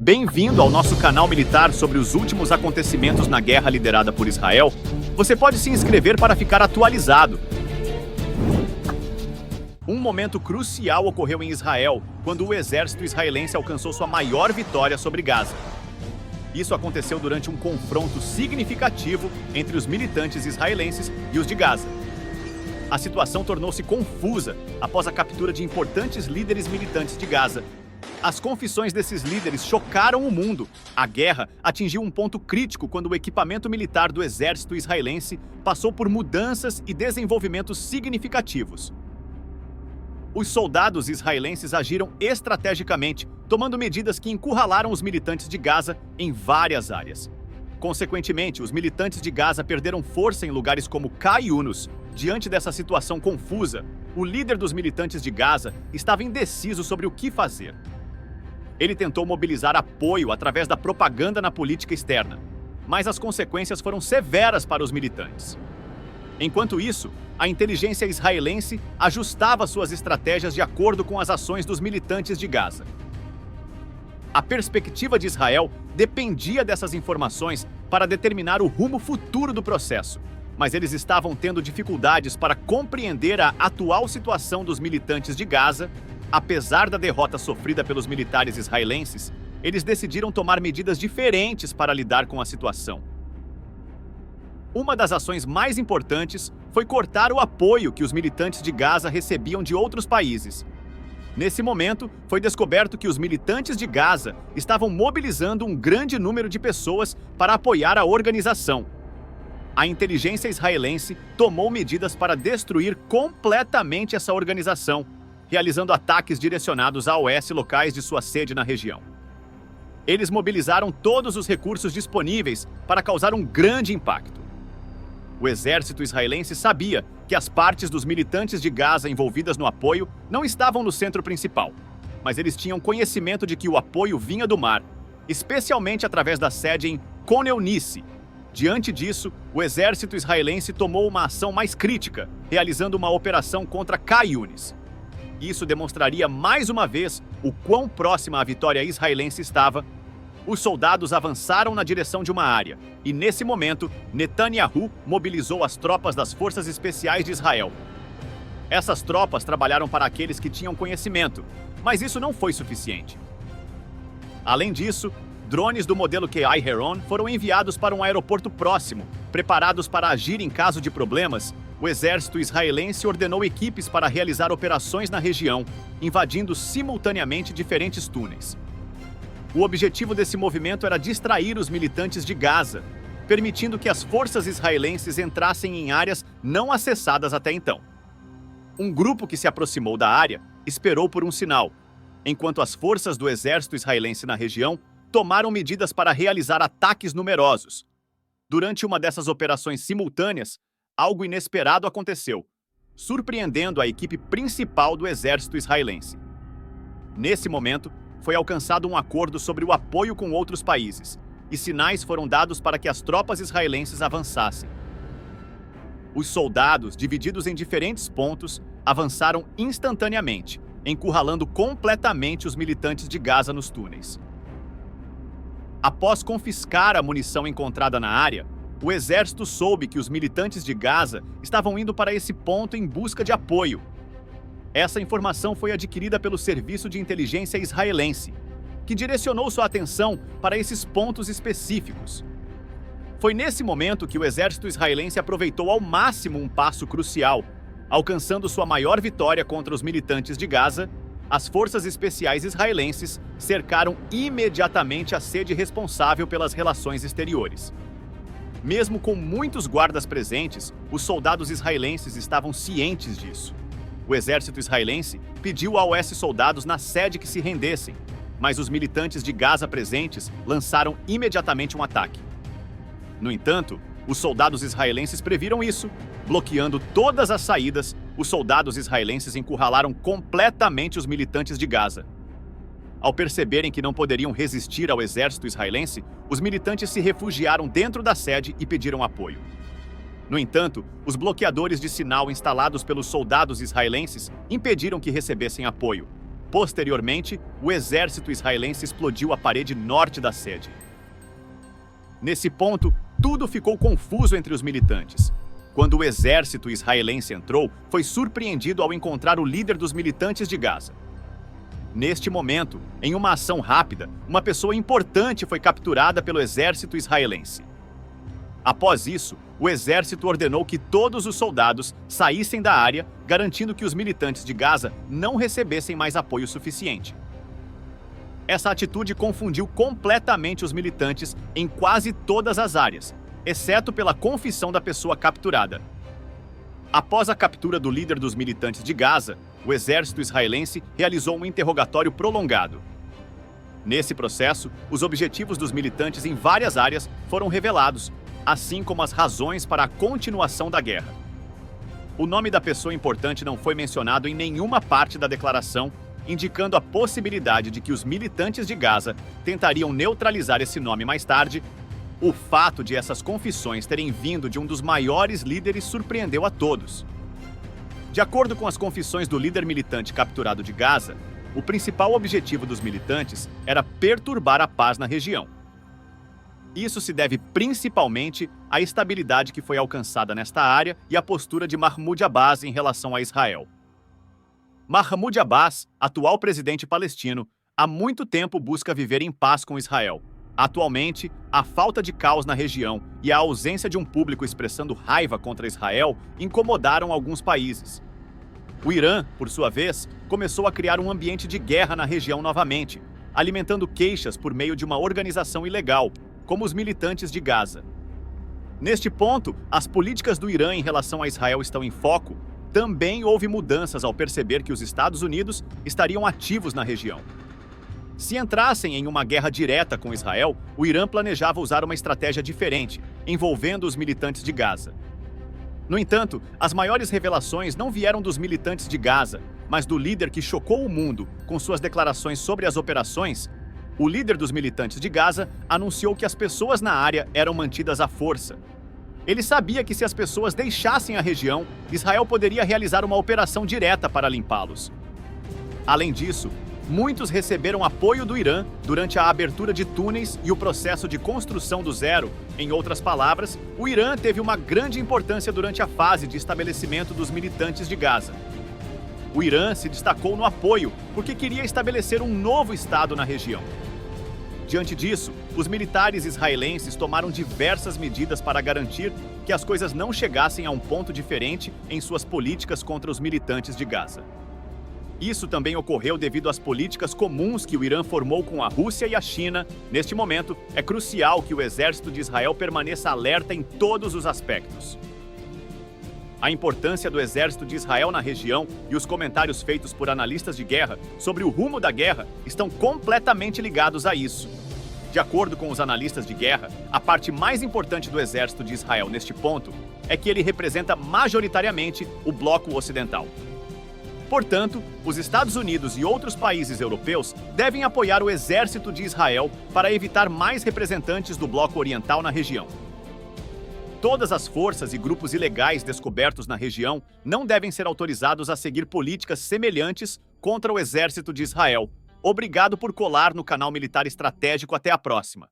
Bem-vindo ao nosso canal militar sobre os últimos acontecimentos na guerra liderada por Israel. Você pode se inscrever para ficar atualizado. Um momento crucial ocorreu em Israel, quando o exército israelense alcançou sua maior vitória sobre Gaza. Isso aconteceu durante um confronto significativo entre os militantes israelenses e os de Gaza. A situação tornou-se confusa após a captura de importantes líderes militantes de Gaza. As confissões desses líderes chocaram o mundo. A guerra atingiu um ponto crítico quando o equipamento militar do exército israelense passou por mudanças e desenvolvimentos significativos. Os soldados israelenses agiram estrategicamente, tomando medidas que encurralaram os militantes de Gaza em várias áreas. Consequentemente, os militantes de Gaza perderam força em lugares como Khan Younis. Diante dessa situação confusa, o líder dos militantes de Gaza estava indeciso sobre o que fazer. Ele tentou mobilizar apoio através da propaganda na política externa, mas as consequências foram severas para os militantes. Enquanto isso, a inteligência israelense ajustava suas estratégias de acordo com as ações dos militantes de Gaza. A perspectiva de Israel dependia dessas informações para determinar o rumo futuro do processo, mas eles estavam tendo dificuldades para compreender a atual situação dos militantes de Gaza. Apesar da derrota sofrida pelos militares israelenses, eles decidiram tomar medidas diferentes para lidar com a situação. Uma das ações mais importantes foi cortar o apoio que os militantes de Gaza recebiam de outros países. Nesse momento, foi descoberto que os militantes de Gaza estavam mobilizando um grande número de pessoas para apoiar a organização. A inteligência israelense tomou medidas para destruir completamente essa organização, realizando ataques direcionados a OS locais de sua sede na região. Eles mobilizaram todos os recursos disponíveis para causar um grande impacto. O exército israelense sabia que as partes dos militantes de Gaza envolvidas no apoio não estavam no centro principal, mas eles tinham conhecimento de que o apoio vinha do mar, especialmente através da sede em Khan Younis. Diante disso, o exército israelense tomou uma ação mais crítica, realizando uma operação contra Khan Younis. Isso demonstraria mais uma vez o quão próxima a vitória israelense estava. Os soldados avançaram na direção de uma área, e nesse momento, Netanyahu mobilizou as tropas das Forças Especiais de Israel. Essas tropas trabalharam para aqueles que tinham conhecimento, mas isso não foi suficiente. Além disso, drones do modelo KI Heron foram enviados para um aeroporto próximo, preparados para agir em caso de problemas. O exército israelense ordenou equipes para realizar operações na região, invadindo simultaneamente diferentes túneis. O objetivo desse movimento era distrair os militantes de Gaza, permitindo que as forças israelenses entrassem em áreas não acessadas até então. Um grupo que se aproximou da área esperou por um sinal, enquanto as forças do exército israelense na região tomaram medidas para realizar ataques numerosos. Durante uma dessas operações simultâneas, algo inesperado aconteceu, surpreendendo a equipe principal do exército israelense. Nesse momento, foi alcançado um acordo sobre o apoio com outros países, e sinais foram dados para que as tropas israelenses avançassem. Os soldados, divididos em diferentes pontos, avançaram instantaneamente, encurralando completamente os militantes de Gaza nos túneis. Após confiscar a munição encontrada na área, o exército soube que os militantes de Gaza estavam indo para esse ponto em busca de apoio. Essa informação foi adquirida pelo Serviço de Inteligência israelense, que direcionou sua atenção para esses pontos específicos. Foi nesse momento que o exército israelense aproveitou ao máximo um passo crucial, alcançando sua maior vitória contra os militantes de Gaza. As forças especiais israelenses cercaram imediatamente a sede responsável pelas relações exteriores. Mesmo com muitos guardas presentes, os soldados israelenses estavam cientes disso. O exército israelense pediu a OS soldados na sede que se rendessem, mas os militantes de Gaza presentes lançaram imediatamente um ataque. No entanto, os soldados israelenses previram isso. Bloqueando todas as saídas, os soldados israelenses encurralaram completamente os militantes de Gaza. Ao perceberem que não poderiam resistir ao exército israelense, os militantes se refugiaram dentro da sede e pediram apoio. No entanto, os bloqueadores de sinal instalados pelos soldados israelenses impediram que recebessem apoio. Posteriormente, o exército israelense explodiu a parede norte da sede. Nesse ponto, tudo ficou confuso entre os militantes. Quando o exército israelense entrou, foi surpreendido ao encontrar o líder dos militantes de Gaza. Neste momento, em uma ação rápida, uma pessoa importante foi capturada pelo exército israelense. Após isso, o exército ordenou que todos os soldados saíssem da área, garantindo que os militantes de Gaza não recebessem mais apoio suficiente. Essa atitude confundiu completamente os militantes em quase todas as áreas, exceto pela confissão da pessoa capturada. Após a captura do líder dos militantes de Gaza, o exército israelense realizou um interrogatório prolongado. Nesse processo, os objetivos dos militantes em várias áreas foram revelados, assim como as razões para a continuação da guerra. O nome da pessoa importante não foi mencionado em nenhuma parte da declaração, indicando a possibilidade de que os militantes de Gaza tentariam neutralizar esse nome mais tarde. O fato de essas confissões terem vindo de um dos maiores líderes surpreendeu a todos. De acordo com as confissões do líder militante capturado de Gaza, o principal objetivo dos militantes era perturbar a paz na região. Isso se deve principalmente à estabilidade que foi alcançada nesta área e à postura de Mahmoud Abbas em relação a Israel. Mahmoud Abbas, atual presidente palestino, há muito tempo busca viver em paz com Israel. Atualmente, a falta de caos na região e a ausência de um público expressando raiva contra Israel incomodaram alguns países. O Irã, por sua vez, começou a criar um ambiente de guerra na região novamente, alimentando queixas por meio de uma organização ilegal, como os militantes de Gaza. Neste ponto, as políticas do Irã em relação a Israel estão em foco. Também houve mudanças ao perceber que os Estados Unidos estariam ativos na região. Se entrassem em uma guerra direta com Israel, o Irã planejava usar uma estratégia diferente, envolvendo os militantes de Gaza. No entanto, as maiores revelações não vieram dos militantes de Gaza, mas do líder que chocou o mundo com suas declarações sobre as operações. O líder dos militantes de Gaza anunciou que as pessoas na área eram mantidas à força. Ele sabia que se as pessoas deixassem a região, Israel poderia realizar uma operação direta para limpá-los. Além disso, muitos receberam apoio do Irã durante a abertura de túneis e o processo de construção do zero. Em outras palavras, o Irã teve uma grande importância durante a fase de estabelecimento dos militantes de Gaza. O Irã se destacou no apoio porque queria estabelecer um novo Estado na região. Diante disso, os militares israelenses tomaram diversas medidas para garantir que as coisas não chegassem a um ponto diferente em suas políticas contra os militantes de Gaza. Isso também ocorreu devido às políticas comuns que o Irã formou com a Rússia e a China. Neste momento, é crucial que o exército de Israel permaneça alerta em todos os aspectos. A importância do exército de Israel na região e os comentários feitos por analistas de guerra sobre o rumo da guerra estão completamente ligados a isso. De acordo com os analistas de guerra, a parte mais importante do exército de Israel neste ponto é que ele representa majoritariamente o bloco ocidental. Portanto, os Estados Unidos e outros países europeus devem apoiar o exército de Israel para evitar mais representantes do bloco oriental na região. Todas as forças e grupos ilegais descobertos na região não devem ser autorizados a seguir políticas semelhantes contra o exército de Israel. Obrigado por colar no canal Militar Estratégico. Até a próxima.